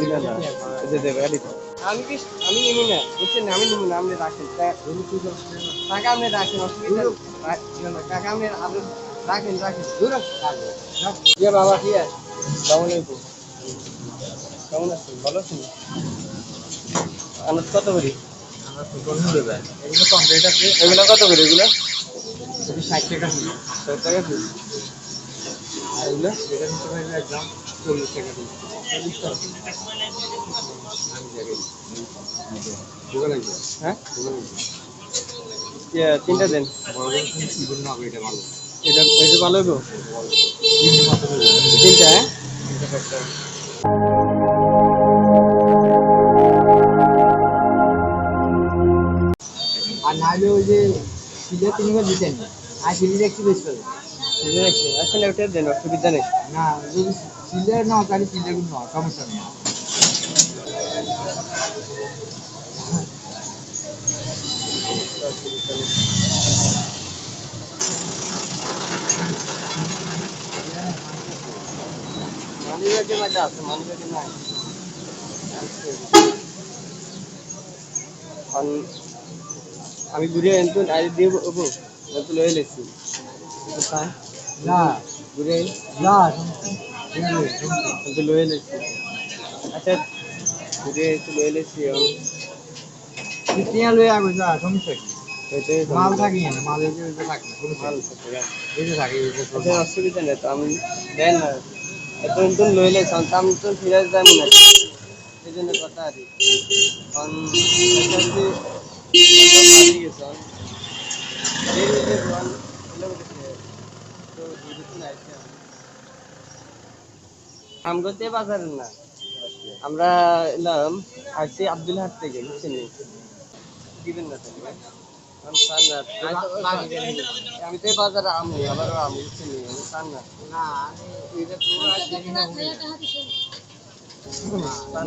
বুঝলেন না আমি কি আমি নিবো না বুঝছেন আমি নিবো না আপনি রাখেন টাকা আপনি রাখেন অসুবিধা টাকা আপনি রাখেন দূর বাবা ঠিক আছে কেমন আছো কেমন আছেন ভালো আছেন আনাজ কত করি এগুলো কমপ্লিট আছে এগুলো কত করে এগুলো 60 টাকা 60 টাকা পিস আর এগুলো এটা নিতে পারবে একদম 40 টাকা পিস 40 টাকা হ্যাঁ তিনটা দেন এটা এটা ভালো গো তিনটা হ্যাঁ আর নাহলে ওই যে সিলে তিনবার দিতেন আর সিলে একটু বেশি পাবে সিলে একটু আসলে ওটা দেন অসুবিধা নেই না যদি সিলে না তাহলে সিলে গুলো না সমস্যা নেই মানিব্যাগে মাঝে আছে মানিব্যাগে নাই আমি ঘুরে এনতো আই দিয়ে ওবো তো লয়ে লেছি না ঘুরে না তো লয়ে লেছি আচ্ছা ঘুরে তো লয়ে লেছি কিতিয়া লয়ে আগে যা সমস্যা কি এতে মাল থাকি না মাল এই যে থাকে না কোনো মাল থাকে এই যে থাকে এটা অসুবিধা নেই তো আমি দেন না এত তো লয়ে লেছি আমি তো ফিরে যাবো না এই জন্য কথা আর কারণ আমগতে বাজার না আমরা এলাম আসছি আব্দুল হাট থেকে বুঝছেন দিবেন না আমি তো বাজারে আমু আবারও আমি বুঝছেন আমি চান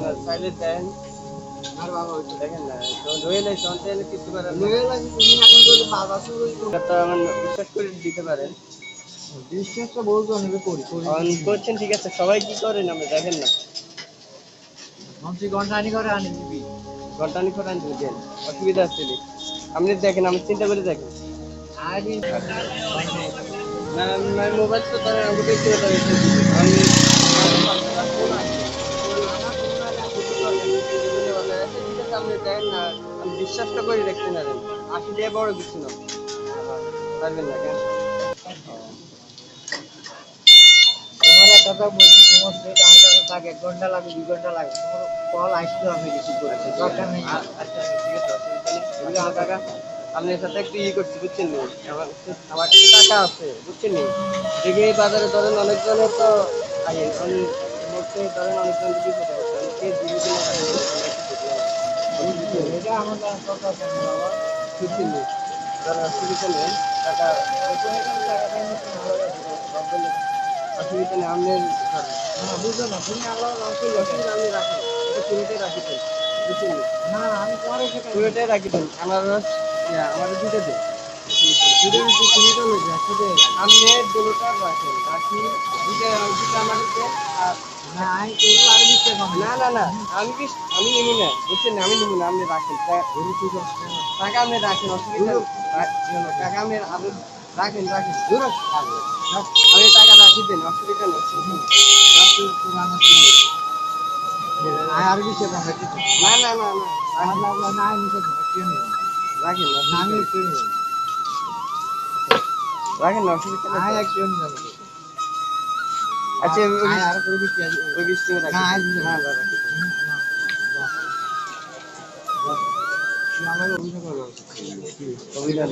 না চাইলে দেন আর বাবা ওইটা দেখেন না তো রয়েলে সন্তানে কিছু করে রয়েলে তুমি এখন যদি বাবা শুরু বিশ্বাস করে দিতে পারেন বিশ্বাসটা বলতো আমি করি করছেন ঠিক আছে সবাই কি করেন আমরা দেখেন না মন্ত্রী ঘন্টানি করে আনি দিবি ঘন্টানি করে আনি দিবেন অসুবিধা আছে আপনি দেখেন আমি চিন্তা করে দেখেন আগে না মোবাইল তো তারা আমাকে দেখতে পারে আমি আপনি দেন না আমি বিশ্বাসটা করে দেখতে না দেন 80 টাকা বড় কিছু না পারবেন না কেন তোমার একটা কথা বলছি তোমার সেট আমার কাছে থাকে 1 ঘন্টা লাগে 2 ঘন্টা লাগে তোমার কল আসতে হবে রিসিভ করে দরকার নেই আচ্ছা ঠিক আছে অসুবিধা নেই টাকা আপনার সাথে একটু করছি বুঝছেন নি আমার কাছে টাকা আছে বুঝছেন নি দেখে বাজারে ধরেন অনেকজনের তো মধ্যে ধরেন অনেকজন যদি এটা আমার কথা বাবা বুঝছেন নি অসুবিধা নেই টাকা অসুবিধা নেই আপনার বুঝলো না তুমি আল্লাহ আপনি রাখেন এটা পুরোটাই রাখিতেন বুঝছেন না আমি পরে পুরোটাই রাখিতেন আনারস আমাদের দুটো দেন আপনি দুটোটা রাখেন রাখি দুটো আমাদের দেন আর না আমি নিবো না বুঝছেন আমি নিবো না আপনি রাখেন টাকা আপনি রাখেন অসুবিধা টাকা আপনি আরো রাখেন দূর আমি টাকা রাখি দেন অসুবিধা নেই আর কিছু না রাখেন রাখেন অসুবিধা নেই আচ্ছা ওই বৃষ্টি অভিনয়